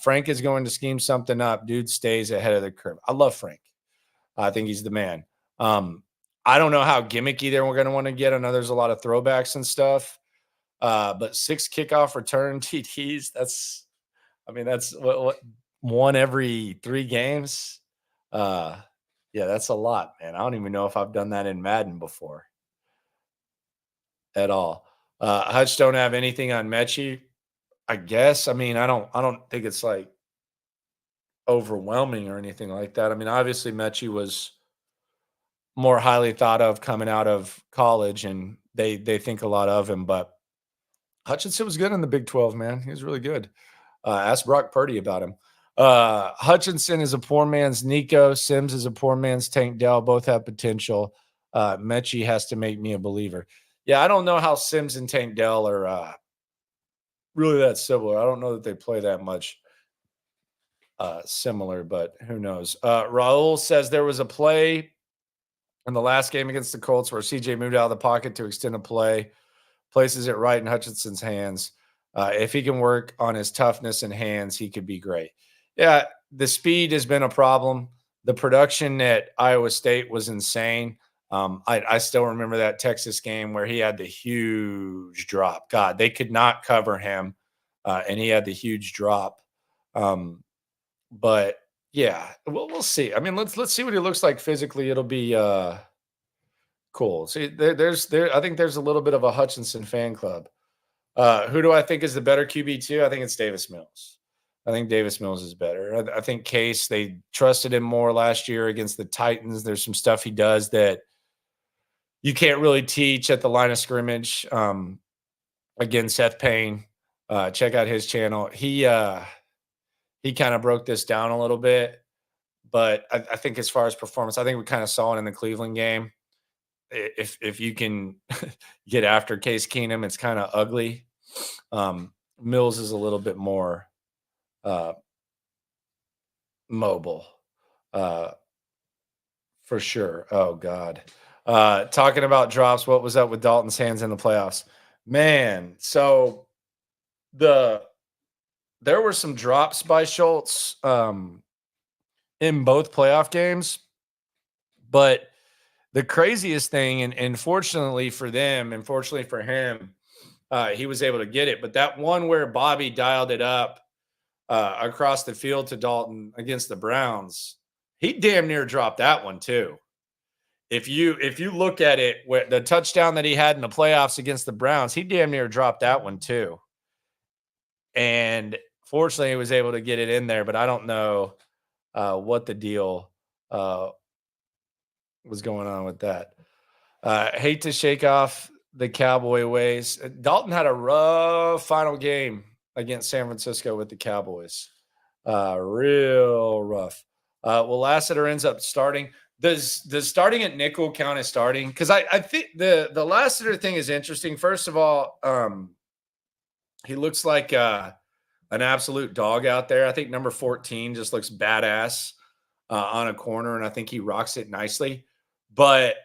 Frank is going to scheme something up. Dude stays ahead of the curve. I love Frank. I think he's the man. I don't know how gimmicky they're going to want to get. I know there's a lot of throwbacks and stuff, but 6 kickoff return TDs. That's what one every 3 games. Yeah, that's a lot, man. I don't even know if I've done that in Madden before at all. Hutch don't have anything on Mechie, I guess. I mean, I don't think it's like overwhelming or anything like that. I mean, obviously Mechie was more highly thought of coming out of college, and they think a lot of him. But Hutchinson was good in the Big 12, man. He was really good. Ask Brock Purdy about him. Hutchinson is a poor man's Nico. Sims is a poor man's Tank Dell. Both have potential. Mechie has to make me a believer. Yeah, I don't know how Sims and Tank Dell are really that similar. I don't know that they play that much similar, but who knows? Raul says there was a play in the last game against the Colts where CJ moved out of the pocket to extend a play, places it right in Hutchinson's hands. If he can work on his toughness and hands, he could be great. Yeah, the speed has been a problem. The production at Iowa State was insane. I still remember that Texas game where he had the huge drop. God, they could not cover him, and he had the huge drop. But yeah, we'll see. I mean, let's see what he looks like physically. It'll be cool. See, I think there's a little bit of a Hutchinson fan club. Who do I think is the better QB2? I think it's Davis Mills. I think Davis Mills is better. I think Case, they trusted him more last year against the Titans. There's some stuff he does that you can't really teach at the line of scrimmage. Again, Seth Payne, check out his channel. He kind of broke this down a little bit, but I think as far as performance, I think we kind of saw it in the Cleveland game. If you can get after Case Keenum, it's kind of ugly. Mills is a little bit more mobile, for sure. Oh God. Talking about drops, what was up with Dalton's hands in the playoffs? Man, so there were some drops by Schultz in both playoff games, but the craziest thing, and fortunately for them, and fortunately for him, he was able to get it. But that one where Bobby dialed it up across the field to Dalton against the Browns, he damn near dropped that one too. if you look at it, the touchdown that he had in the playoffs against the Browns, he damn near dropped that one too. And fortunately, he was able to get it in there, but I don't know what the deal was going on with that. Hate to shake off the Cowboy ways. Dalton had a rough final game against San Francisco with the Cowboys. Real rough. Well, Lassiter ends up starting. Does starting at nickel count as starting? Because I think the Lassiter thing is interesting. First of all, he looks like an absolute dog out there. I think number 14 just looks badass on a corner, and I think he rocks it nicely. But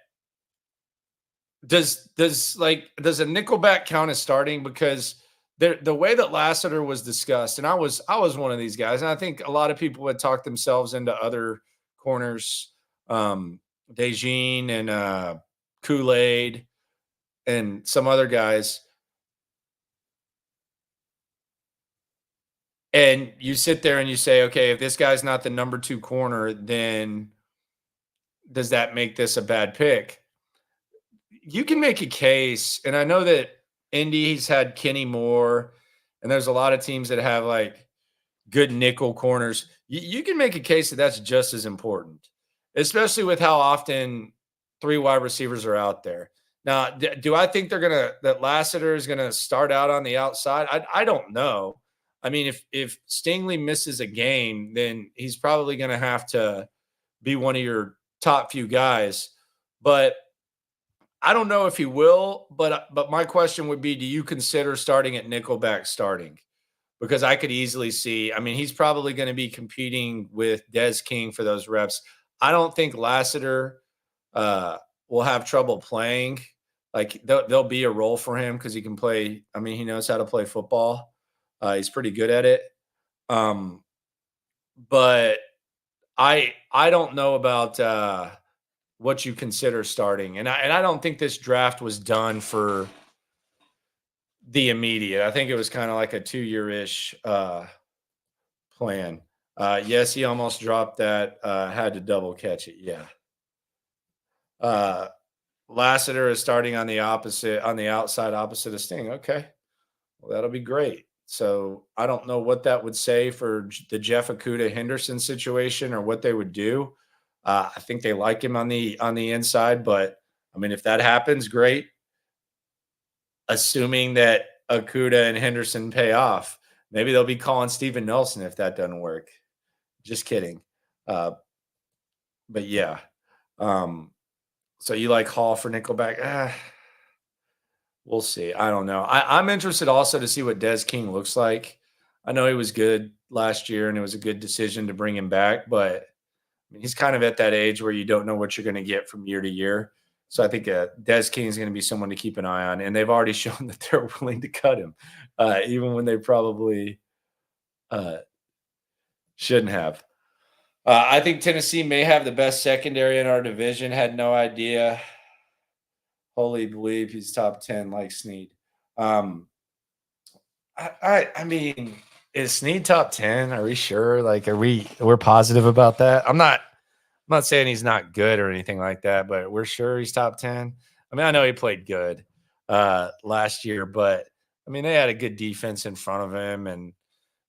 does a nickelback count as starting? Because the way that Lassiter was discussed, and I was one of these guys, and I think a lot of people had talked themselves into other corners, Dejean and Kool-Aid and some other guys. And you sit there and you say, okay, if this guy's not the number 2 corner, then does that make this a bad pick? You can make a case, and I know that Indy's had Kenny Moore, and there's a lot of teams that have like good nickel corners. You can make a case that that's just as important, especially with how often 3 wide receivers are out there. Now, do I think that Lassiter is gonna start out on the outside? I don't know. I mean, if Stingley misses a game, then he's probably gonna have to be one of your top few guys. But I don't know if he will, but my question would be, do you consider starting at nickelback starting? Because I could easily see, I mean, he's probably going to be competing with Des King for those reps. I don't think Lassiter will have trouble playing. Like there'll be a role for him because he can play. I mean, he knows how to play football. He's pretty good at it. But I don't know about what you consider starting. And I don't think this draft was done for the immediate. I think it was kind of like a 2-year-ish plan. Yes, he almost dropped that. Had to double catch it. Yeah. Lassiter is starting on the outside opposite of Sting. Okay. Well, that'll be great. So I don't know what that would say for the Jeff Okudah Henderson situation or what they would do. I think they like him on the inside, but I mean, if that happens, great. Assuming that Okudah and Henderson pay off, maybe they'll be calling Steven Nelson if that doesn't work. Just kidding. But yeah. So you like Hall for nickelback? We'll see. I don't know. I'm interested also to see what Des King looks like. I know he was good last year and it was a good decision to bring him back, but I mean, he's kind of at that age where you don't know what you're going to get from year to year. So I think Des King is going to be someone to keep an eye on. And they've already shown that they're willing to cut him, even when they probably shouldn't have. I think Tennessee may have the best secondary in our division. Had no idea. Holy believe he's top 10 like Snead. I mean, is Snead top 10? Are we sure? Like, we're positive about that? I'm not saying he's not good or anything like that, but we're sure he's top 10. I mean, I know he played good last year, but I mean, they had a good defense in front of him and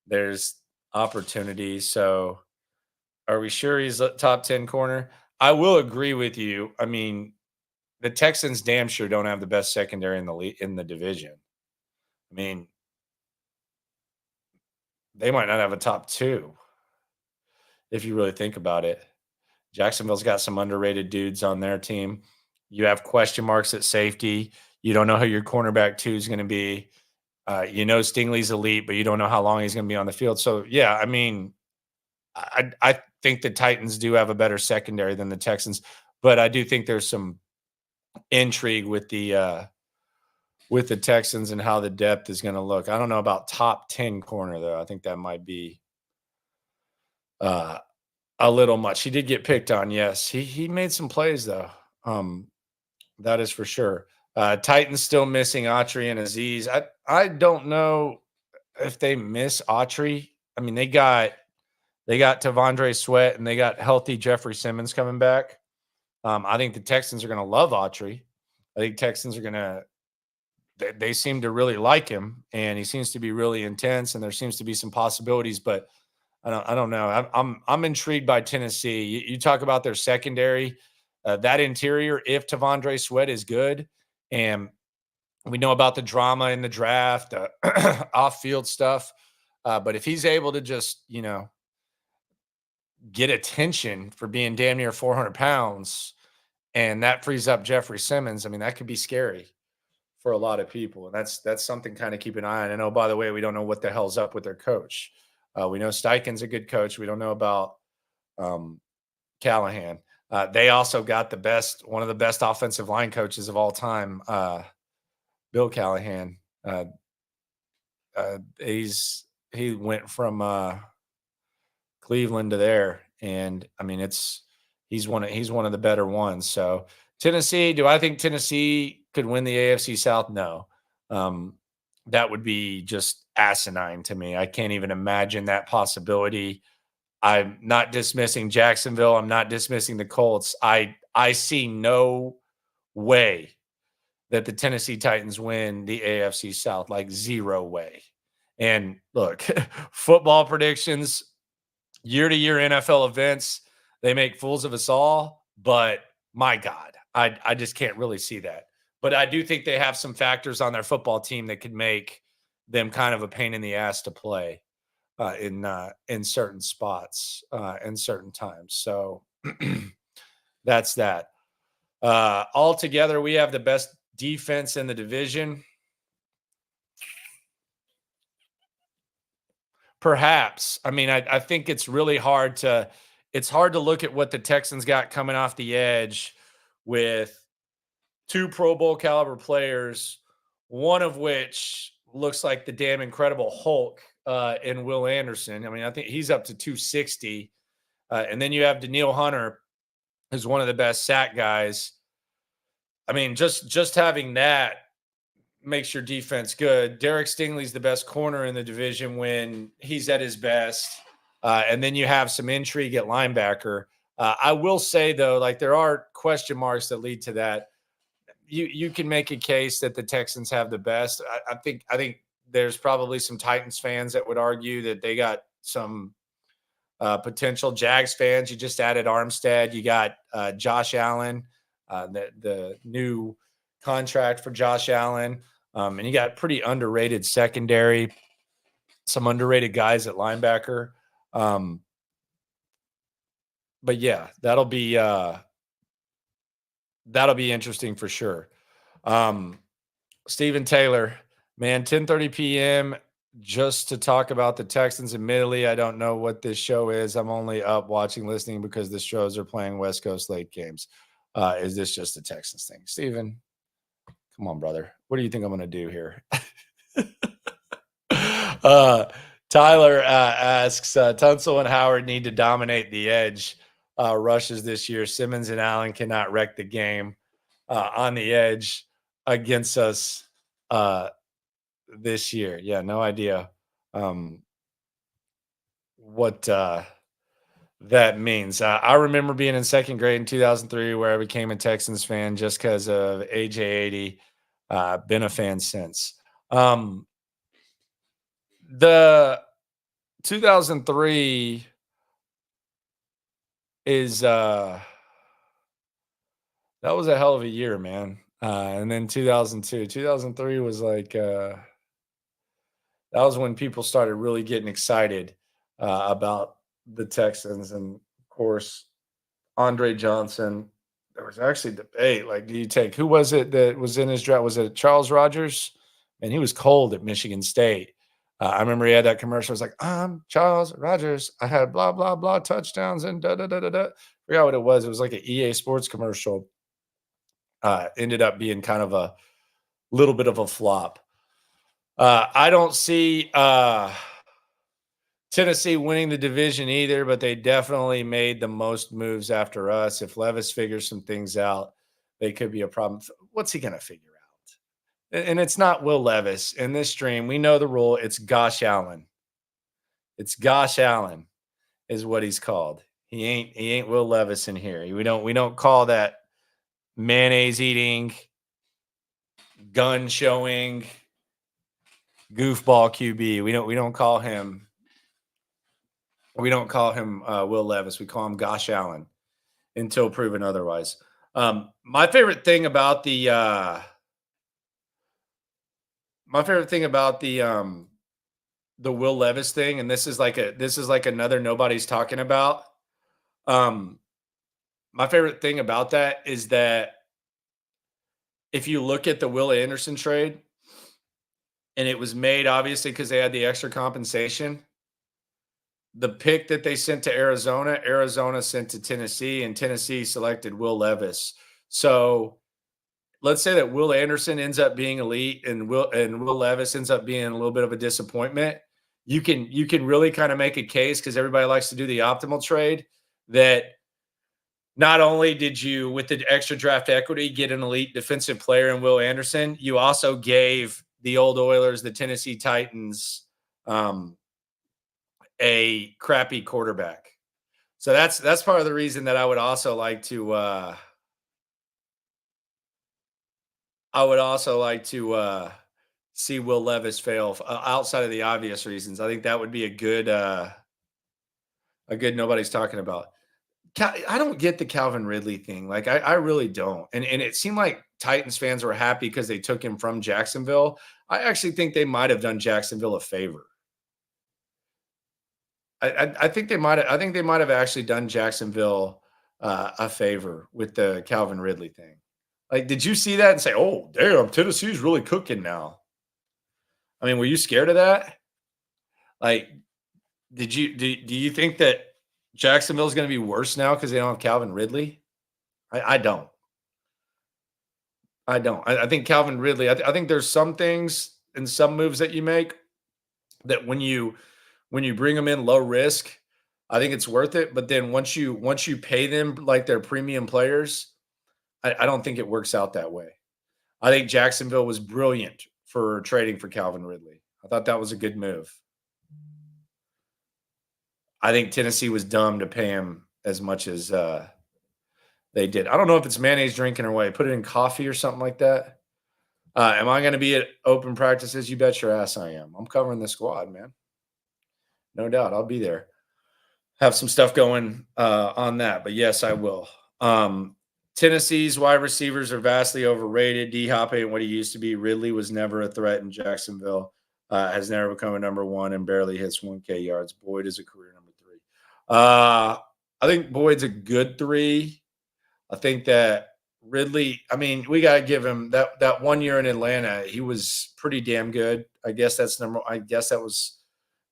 there's opportunities. So are we sure he's a top 10 corner? I will agree with you. I mean, the Texans damn sure don't have the best secondary in the division. I mean, they might not have a top 2 if you really think about it. Jacksonville's got some underrated dudes on their team. You have question marks at safety. You don't know who your cornerback 2 is going to be. You know Stingley's elite, but you don't know how long he's going to be on the field. So, yeah, I mean, I think the Titans do have a better secondary than the Texans, but I do think there's some intrigue with the Texans and how the depth is going to look. I don't know about top 10 corner, though. I think that might be a little much. He did get picked on, yes. He made some plays, though. That is for sure. Titans still missing Autry and Aziz. I don't know if they miss Autry. I mean, they got Tavondre Sweat and they got healthy Jeffrey Simmons coming back. I think the Texans are going to love Autry. I think Texans are going to they seem to really like him, and he seems to be really intense, and there seems to be some possibilities, but I don't know. I'm intrigued by Tennessee. You talk about their secondary, that interior, if Tavondre Sweat is good, and we know about the drama in the draft, off-field stuff, but if he's able to just, get attention for being damn near 400 pounds, and that frees up Jeffrey Simmons, I mean, that could be scary for a lot of people. And that's something kind of keep an eye on. And oh, by the way, we don't know what the hell's up with their coach. We know Steichen's a good coach. We don't know about Callahan. They also got one of the best offensive line coaches of all time, Bill Callahan. He went from Cleveland to there, and I mean he's one of the better ones. So Tennessee, do I think Tennessee could win the AFC South? No. That would be just asinine to me. I can't even imagine that possibility. I'm not dismissing Jacksonville. I'm not dismissing the Colts. I see no way that the Tennessee Titans win the AFC South, like zero way. And look, football predictions, year-to-year NFL events, they make fools of us all, but my God, I just can't really see that. But I do think they have some factors on their football team that could make them kind of a pain in the ass to play in certain spots and certain times. So that's that. Altogether, we have the best defense in the division. Perhaps. I mean, I think it's really hard to look at what the Texans got coming off the edge with 2 Pro Bowl caliber players, one of which looks like the damn Incredible Hulk in Will Anderson. I mean, I think he's up to 260. And then you have Danielle Hunter, who's one of the best sack guys. I mean, just having that makes your defense good. Derek Stingley's the best corner in the division when he's at his best. And then you have some intrigue at linebacker. I will say, though, like there are question marks that lead to that. You can make a case that the Texans have the best. I think there's probably some Titans fans that would argue that they got some potential. Jags fans, you just added Armstead. You got Josh Allen, the new contract for Josh Allen. And you got pretty underrated secondary, some underrated guys at linebacker. But yeah, that'll be interesting for sure. Stephen Taylor, man, 10:30 p.m. just to talk about the Texans. Admittedly, I don't know what this show is. I'm only up watching, listening because the shows are playing West Coast late games. Is this just a Texans thing? Stephen, come on, brother. What do you think I'm going to do here? Tyler asks, Tunsil and Howard need to dominate the edge rushes this year. Simmons and Allen cannot wreck the game on the edge against us this year. Yeah, no idea what that means. I remember being in second grade in 2003 where I became a Texans fan just because of AJ80. Been a fan since. The 2003 is that was a hell of a year, man. And then 2003 was like that was when people started really getting excited about the Texans. And of course, Andre Johnson. There was actually debate. Like, do you take who was it that was in his draft? Was it Charles Rogers? And he was cold at Michigan State. I remember he had that commercial. It was like, I'm Charles Rogers. I had blah, blah, blah touchdowns and da-da-da-da-da. Forgot what it was. It was like an EA Sports commercial. Ended up being kind of a little bit of a flop. I don't see Tennessee winning the division either, but they definitely made the most moves after us. If Levis figures some things out, they could be a problem. What's he going to figure out? And it's not Will Levis. In this stream, we know the rule. It's Gosh Allen. It's Gosh Allen is what he's called. He ain't Will Levis in here. We don't call that mayonnaise eating, gun showing, goofball QB. We don't call him. We don't call him Will Levis. We call him Gosh Allen until proven otherwise. My favorite thing about the Will Levis thing, and this is like another nobody's talking about. My favorite thing about that is that if you look at the Will Anderson trade, and it was made obviously because they had the extra compensation. The pick that they sent to Arizona sent to Tennessee, and Tennessee selected Will Levis. So let's say that Will Anderson ends up being elite and Will Levis ends up being a little bit of a disappointment. You can really kind of make a case, because everybody likes to do the optimal trade, that not only did you, with the extra draft equity, get an elite defensive player in Will Anderson, you also gave the old Oilers, the Tennessee Titans, a crappy quarterback. So that's part of the reason that I would also like to see Will Levis fail outside of the obvious reasons. I think that would be a good nobody's talking about. I don't get the Calvin Ridley thing. Like, I really don't. And it seemed like Titans fans were happy because they took him from Jacksonville. I actually think they might have done Jacksonville a favor. I think they might have actually done Jacksonville a favor with the Calvin Ridley thing. Like, did you see that and say, "Oh, damn, Tennessee's really cooking now"? I mean, were you scared of that? Like, do you think that Jacksonville is going to be worse now because they don't have Calvin Ridley? I don't. I think Calvin Ridley. I think there's some things and some moves that you make that when you bring them in low risk, I think it's worth it. But then once you pay them like they're premium players, I don't think it works out that way. I think Jacksonville was brilliant for trading for Calvin Ridley. I thought that was a good move. I think Tennessee was dumb to pay him as much as they did. I don't know if it's mayonnaise drinking or what. Put it in coffee or something like that. Am I going to be at open practices? You bet your ass I am. I'm covering the squad, man. No doubt. I'll be there. Have some stuff going on that. But yes, I will. Tennessee's wide receivers are vastly overrated. D-Hop ain't what he used to be. Ridley was never a threat in Jacksonville. Has never become a number one and barely hits 1K yards. Boyd is a career number 3. I think Boyd's a good 3. I think that Ridley, I mean, we got to give him that 1 year in Atlanta. He was pretty damn good. I guess that was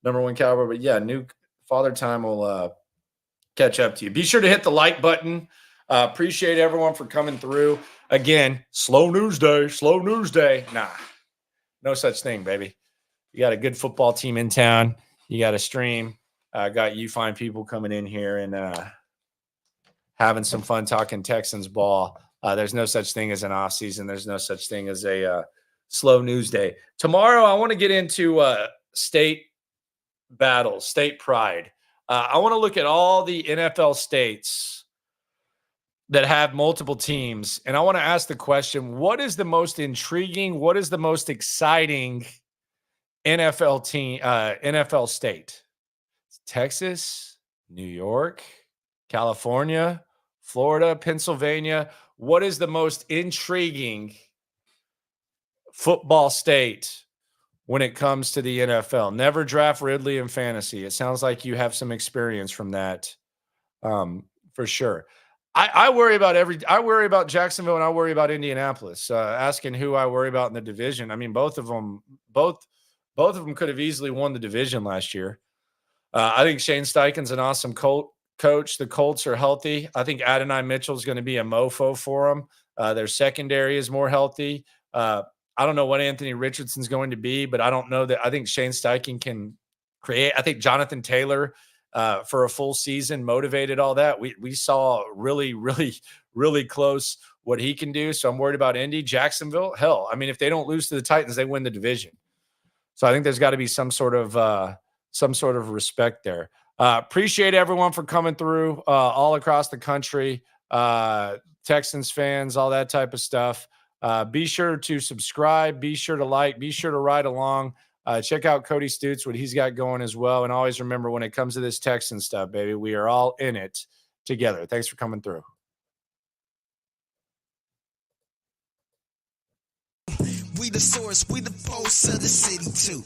number 1 caliber. But yeah, new Father Time will catch up to you. Be sure to hit the like button. Appreciate everyone for coming through. Again, slow news day. Nah, no such thing, baby. You got a good football team in town. You got a stream. Got you fine people coming in here and having some fun talking Texans ball. There's no such thing as an off season. There's no such thing as a slow news day. Tomorrow, I want to get into state battles, state pride. I want to look at all the NFL states that have multiple teams, and I want to ask the question: what is the most intriguing? What is the most exciting NFL team? NFL state? Texas, New York, California, Florida, Pennsylvania. What is the most intriguing football state when it comes to the NFL? Never draft Ridley in fantasy. It sounds like you have some experience from that, for sure. I worry about Jacksonville and I worry about Indianapolis. Asking who I worry about in the division. I mean, both of them could have easily won the division last year. I think Shane Steichen's an awesome coach. The Colts are healthy. I think Adonai Mitchell is going to be a mofo for them. Their secondary is more healthy. I don't know what Anthony Richardson's going to be, but I don't know that. I think Shane Steichen can create. I think Jonathan Taylor for a full season motivated all that. We saw really, really, really close what he can do. So I'm worried about Indy. Jacksonville, hell, I mean, if they don't lose to the Titans, they win the division. So I think there's got to be some sort of respect there. Appreciate everyone for coming through all across the country, Texans fans, all that type of stuff. Be sure to subscribe, be sure to like, be sure to ride along. Check out Cody Stutes, what he's got going as well. And always remember, when it comes to this Texan stuff, baby, we are all in it together. Thanks for coming through. We the source, we the pulse of the city too.